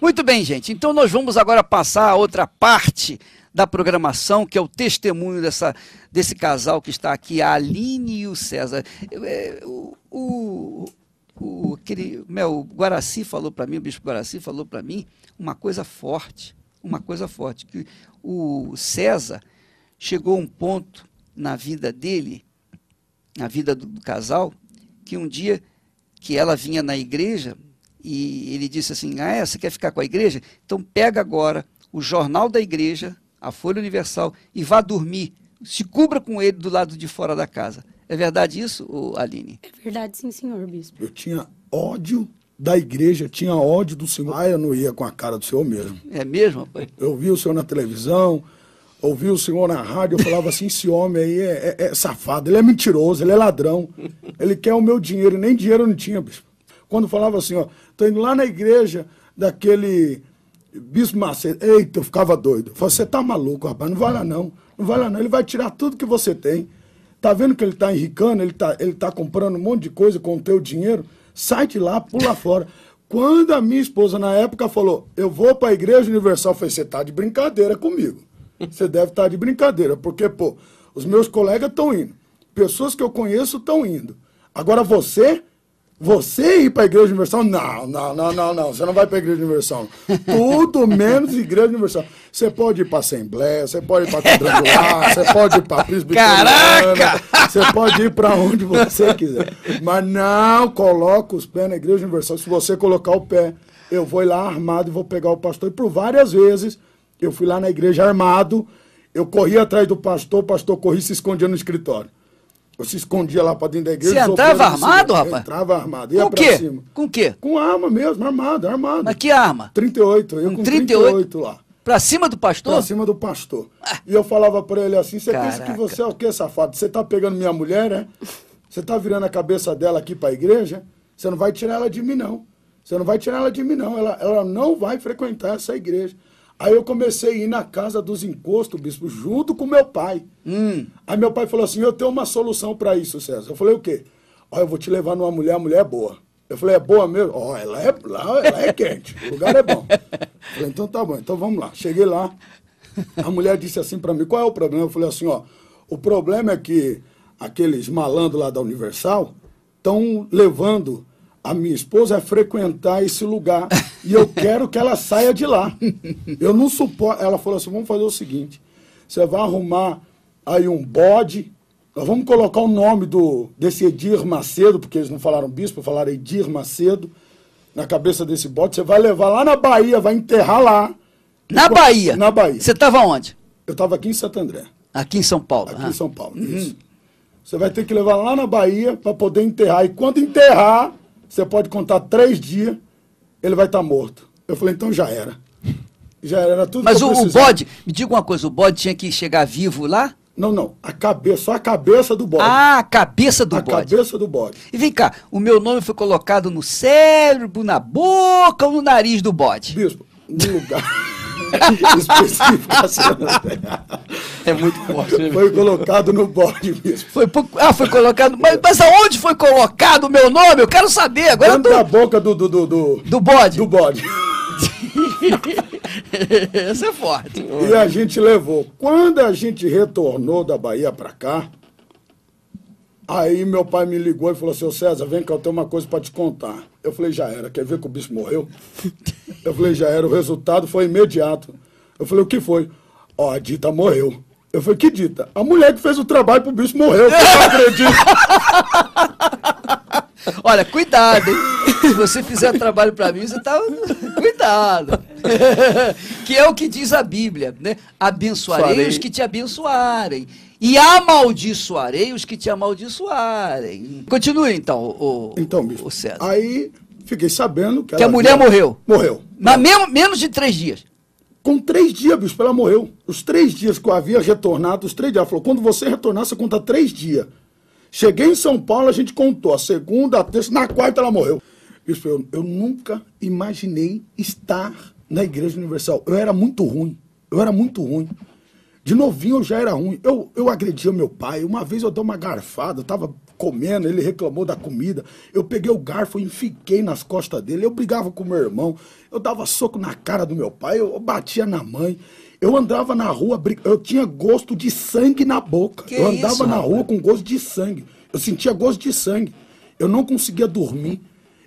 Muito bem, gente. Então nós vamos agora passar a outra parte da programação, que é o testemunho desse casal que está aqui, a Aline e o César. O Guaraci falou para mim, o bispo Guaraci falou para mim uma coisa forte, que o César chegou a um ponto na vida dele, na vida do casal, que um dia que ela vinha na igreja e ele disse assim, você quer ficar com a igreja? Então pega agora o jornal da igreja, a Folha Universal, e vá dormir, se cubra com ele do lado de fora da casa. É verdade isso, Aline? É verdade, sim, senhor bispo. Eu tinha ódio da igreja, tinha ódio do senhor. Eu não ia com a cara do senhor mesmo. É mesmo, rapaz? Eu vi o senhor na televisão, ouvi o senhor na rádio, eu falava assim, esse homem aí é safado, ele é mentiroso, ele é ladrão, ele quer o meu dinheiro, nem dinheiro eu não tinha, bispo. Quando falava assim, tô indo lá na igreja daquele bispo Macedo, eita, eu ficava doido. Eu falava, você tá maluco, rapaz, não vai lá não, ele vai tirar tudo que você tem. Tá vendo que ele tá enricando, ele tá comprando um monte de coisa com o teu dinheiro, sai de lá, pula fora. Quando a minha esposa, na época, falou, eu vou para a Igreja Universal, eu falei, você tá de brincadeira comigo. Você deve estar de brincadeira, porque, os meus colegas estão indo. Pessoas que eu conheço estão indo. Agora você ir para a Igreja Universal? Não. Você não vai para a Igreja Universal. Tudo menos Igreja Universal. Você pode ir para a Assembleia, você pode ir para a Quadrangular, você pode ir para a Presbiteriana, você pode ir para onde você quiser. Mas não coloca os pés na Igreja Universal. Se você colocar o pé, eu vou ir lá armado e vou pegar o pastor. E por várias vezes, eu fui lá na igreja armado, eu corria atrás do pastor, o pastor corria e se escondia no escritório. Eu se escondia lá para dentro da igreja. Você entrava armado, rapaz? Entrava armado. Ia com o quê? Cima. Com o quê? Com arma mesmo, armado. Mas que arma? 38, eu com 38 lá. Pra cima do pastor? Pra cima do pastor. E eu falava pra ele assim, você pensa que você é o quê, safado? Você tá pegando minha mulher, né? Você tá virando a cabeça dela aqui pra igreja? Você não vai tirar ela de mim, não. Você não vai tirar ela de mim, não. Ela não vai frequentar essa igreja. Aí eu comecei a ir na casa dos encostos, bispo, junto com meu pai. Aí meu pai falou assim, eu tenho uma solução para isso, César. Eu falei, o quê? Eu vou te levar numa mulher, a mulher é boa. Eu falei, é boa mesmo? Ela é quente, o lugar é bom. Eu falei, então tá bom, então vamos lá. Cheguei lá, a mulher disse assim para mim, qual é o problema? Eu falei assim, o problema é que aqueles malandros lá da Universal estão levando a minha esposa a frequentar esse lugar e eu quero que ela saia de lá. Eu não suporto. Ela falou assim, vamos fazer o seguinte, você vai arrumar aí um bode, nós vamos colocar o nome desse Edir Macedo, porque eles não falaram bispo, falaram Edir Macedo, na cabeça desse bode, você vai levar lá na Bahia, vai enterrar lá. Na Bahia? Na Bahia. Você estava onde? Eu estava aqui em Santo André. Aqui em São Paulo? Aqui em São Paulo, isso. Você vai ter que levar lá na Bahia para poder enterrar, e quando enterrar, você pode contar 3 dias, ele vai estar morto. Eu falei, então já era. Já era tudo. Mas o bode, me diga uma coisa, o bode tinha que chegar vivo lá? Não, só a cabeça do bode. Ah, a cabeça do bode. A cabeça do bode. E vem cá, o meu nome foi colocado no cérebro, na boca ou no nariz do bode? Bispo, no lugar específico. Assim, é muito forte. Né? Foi colocado no bode, bispo. Foi colocado. Mas aonde foi colocado o meu nome? Eu quero saber. Agora dentro da boca do bode. Do bode. Esse é forte. E a gente levou. Quando a gente retornou da Bahia pra cá, aí meu pai me ligou e falou assim, ô César, vem cá, eu tenho uma coisa pra te contar. Eu falei, já era, quer ver que o bispo morreu? Eu falei, já era, o resultado foi imediato. Eu falei, o que foi? A Dita morreu. Eu falei, que Dita? A mulher que fez o trabalho pro bispo morreu, você não acredita? Olha, cuidado, hein? Se você fizer trabalho para mim, você tá... Cuidado. Que é o que diz a Bíblia, né? Abençoarei os que te abençoarem. E amaldiçoarei os que te amaldiçoarem. Continue, então, bispo, o César. Aí, fiquei sabendo que a mulher morreu. Morreu. Mas menos de 3 dias. Com 3 dias, bispo, ela morreu. Os 3 dias que eu havia retornado, os 3 dias. Ela falou, quando você retornar, você conta 3 dias. Cheguei em São Paulo, a gente contou. A segunda, a terça, na quarta ela morreu. Bispo, eu nunca imaginei estar na Igreja Universal. Eu era muito ruim. De novinho eu já era ruim. Eu agredia meu pai. Uma vez eu dei uma garfada, eu tava comendo, ele reclamou da comida. Eu peguei o garfo e enfiquei nas costas dele. Eu brigava com meu irmão, eu dava soco na cara do meu pai, eu batia na mãe. Eu andava na rua, eu tinha gosto de sangue na boca. Eu andava na rua com gosto de sangue. Eu sentia gosto de sangue. Eu não conseguia dormir.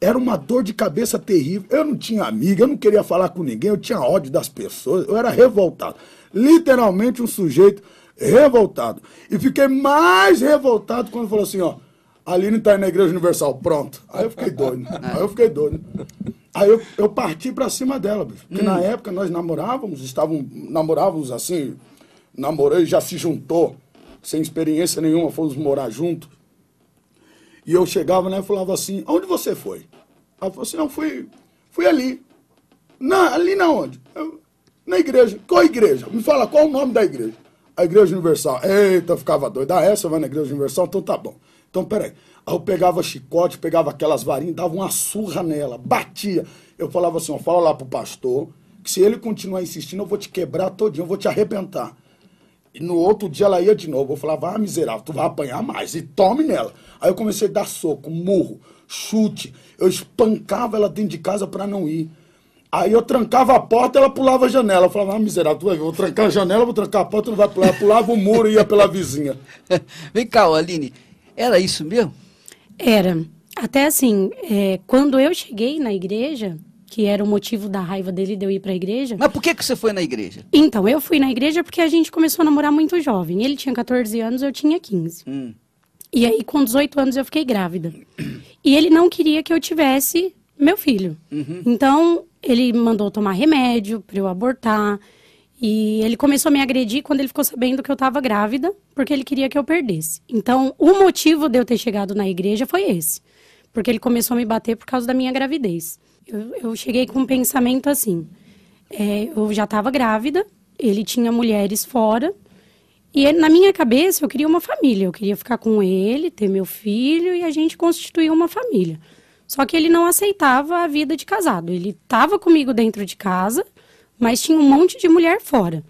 Era uma dor de cabeça terrível. Eu não tinha amiga, eu não queria falar com ninguém, eu tinha ódio das pessoas, eu era revoltado. Literalmente um sujeito revoltado. E fiquei mais revoltado quando falou assim, ó, a Aline tá indo na Igreja Universal, pronto. Aí eu fiquei doido. Aí eu parti pra cima dela, bicho. Porque na época nós namorávamos assim, namorei, já se juntou, sem experiência nenhuma, fomos morar juntos. E eu chegava, né, e falava assim, onde você foi? Ela falou assim, não, fui ali. Ali na onde? Na igreja. Qual igreja? Me fala, qual o nome da igreja? A Igreja Universal. Eita, eu ficava doido. Essa vai na Igreja Universal? Então tá bom. Então, peraí. Aí eu pegava chicote, pegava aquelas varinhas, dava uma surra nela, batia. Eu falava assim, ó, fala lá pro pastor, que se ele continuar insistindo, eu vou te quebrar todinho, eu vou te arrebentar. E no outro dia ela ia de novo. Eu falava, miserável, tu vai apanhar mais. E tome nela. Aí eu comecei a dar soco, murro, chute. Eu espancava ela dentro de casa pra não ir. Aí eu trancava a porta e ela pulava a janela. Eu falava, miserável, tu vai ver, vou trancar a janela, vou trancar a porta, tu não vai pular. Eu pulava o muro e ia pela vizinha. Vem cá, Aline, era isso mesmo? Era. Até assim, quando eu cheguei na igreja, que era o motivo da raiva dele de eu ir pra igreja... Mas por que você foi na igreja? Então, eu fui na igreja porque a gente começou a namorar muito jovem. Ele tinha 14 anos, eu tinha 15. E aí, com 18 anos, eu fiquei grávida. E ele não queria que eu tivesse meu filho. Então, ele mandou tomar remédio pra eu abortar. E ele começou a me agredir quando ele ficou sabendo que eu estava grávida, porque ele queria que eu perdesse. Então, o motivo de eu ter chegado na igreja foi esse. Porque ele começou a me bater por causa da minha gravidez. Eu cheguei com um pensamento assim, eu já estava grávida, ele tinha mulheres fora, e na minha cabeça eu queria uma família, eu queria ficar com ele, ter meu filho e a gente constituir uma família. Só que ele não aceitava a vida de casado, ele estava comigo dentro de casa, mas tinha um monte de mulher fora.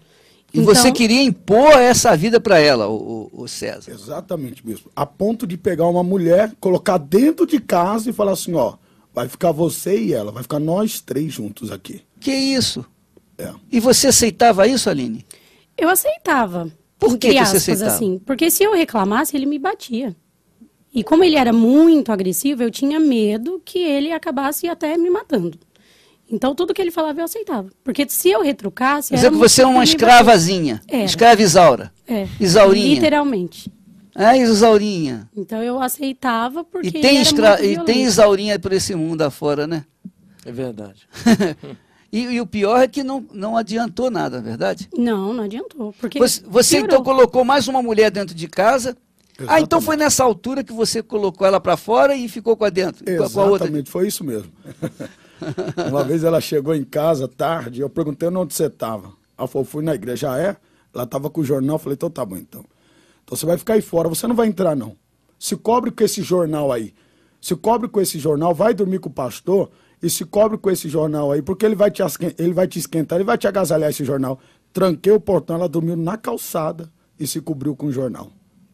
E então, você queria impor essa vida para ela, o César? Exatamente, bispo. A ponto de pegar uma mulher, colocar dentro de casa e falar assim, ó, vai ficar você e ela, vai ficar nós três juntos aqui. Que isso? E você aceitava isso, Aline? Eu aceitava. Por que você aceitava? Assim, porque se eu reclamasse, ele me batia. E como ele era muito agressivo, eu tinha medo que ele acabasse até me matando. Então, tudo que ele falava, eu aceitava. Porque se eu retrucasse... Quer dizer que você é uma escravazinha. Escrava Isaura. Isaurinha. Literalmente. Isaurinha. Então eu aceitava porque e tem Isaurinha por esse mundo afora, né? É verdade. e o pior é que não adiantou nada, é verdade? Não adiantou. Porque você então colocou mais uma mulher dentro de casa. Exatamente. Então foi nessa altura que você colocou ela para fora e ficou com a dentro. Exatamente, com a outra. Foi isso mesmo. Uma vez ela chegou em casa tarde, eu perguntei onde você estava. Ela falou, fui na igreja. Ela estava com o jornal, eu falei, então tá bom então. Então você vai ficar aí fora, você não vai entrar não. Se cobre com esse jornal aí. Se cobre com esse jornal, vai dormir com o pastor e se cobre com esse jornal aí, porque ele vai te esquentar, ele vai te agasalhar esse jornal. Tranquei o portão, ela dormiu na calçada e se cobriu com o jornal.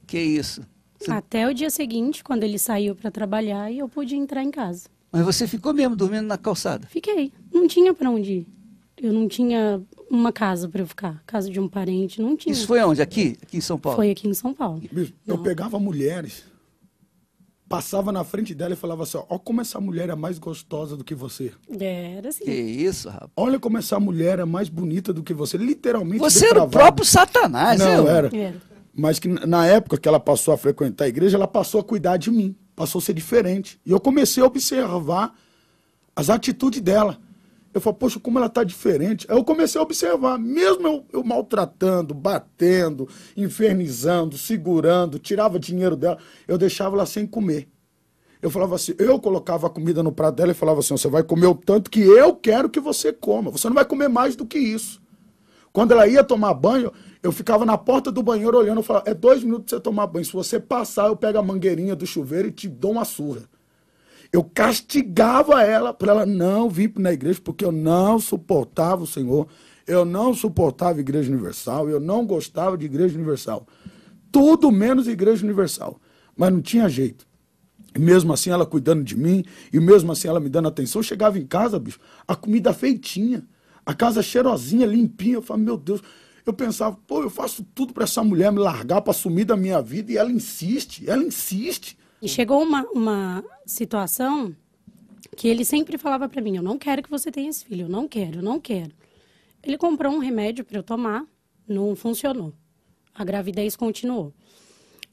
Que isso? Até o dia seguinte, quando ele saiu para trabalhar e eu pude entrar em casa. Mas você ficou mesmo dormindo na calçada? Fiquei. Não tinha para onde ir. Eu não tinha uma casa para eu ficar. Casa de um parente, não tinha. Isso foi onde? Aqui em São Paulo? Foi aqui em São Paulo. Eu pegava mulheres, passava na frente dela e falava assim, ó, como essa mulher é mais gostosa do que você. Era assim. Que isso, rapaz. Olha como essa mulher é mais bonita do que você. Literalmente você era o próprio Satanás, não, era. Mas que na época que ela passou a frequentar a igreja, ela passou a cuidar de mim. Passou a ser diferente. E eu comecei a observar as atitudes dela. Eu falei, poxa, como ela está diferente. Aí eu comecei a observar, mesmo eu maltratando, batendo, infernizando, segurando, tirava dinheiro dela, eu deixava ela sem comer. Eu falava assim, eu colocava a comida no prato dela e falava assim, você vai comer o tanto que eu quero que você coma. Você não vai comer mais do que isso. Quando ela ia tomar banho, eu ficava na porta do banheiro olhando, eu falava, 2 minutos pra você tomar banho. Se você passar, eu pego a mangueirinha do chuveiro e te dou uma surra. Eu castigava ela para ela não vir na igreja, porque eu não suportava o Senhor, eu não suportava a Igreja Universal, eu não gostava de Igreja Universal. Tudo menos Igreja Universal. Mas não tinha jeito. E mesmo assim ela cuidando de mim, e mesmo assim ela me dando atenção. Eu chegava em casa, bicho, a comida feitinha, a casa cheirosinha, limpinha. Eu falava, meu Deus, eu pensava, pô, eu faço tudo para essa mulher me largar, para sumir da minha vida, e ela insiste, ela insiste. E chegou uma situação que ele sempre falava para mim, eu não quero que você tenha esse filho, eu não quero, eu não quero. Ele comprou um remédio para eu tomar, não funcionou. A gravidez continuou.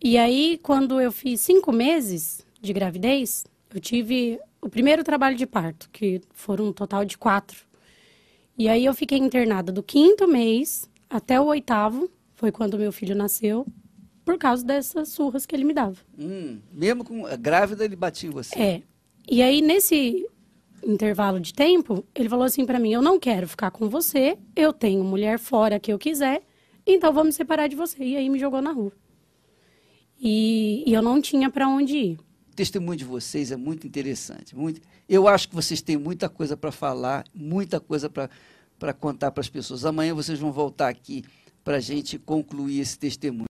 E aí, quando eu fiz 5 meses de gravidez, eu tive o primeiro trabalho de parto, que foram um total de 4. E aí eu fiquei internada do 5º mês até o 8º, foi quando meu filho nasceu, por causa dessas surras que ele me dava. Mesmo com grávida, ele batia em você? É. E aí, nesse intervalo de tempo, ele falou assim pra mim, eu não quero ficar com você, eu tenho mulher fora que eu quiser, então vamos me separar de você. E aí me jogou na rua. E eu não tinha para onde ir. O testemunho de vocês é muito interessante. Eu acho que vocês têm muita coisa para falar, muita coisa para contar para as pessoas. Amanhã vocês vão voltar aqui para a gente concluir esse testemunho.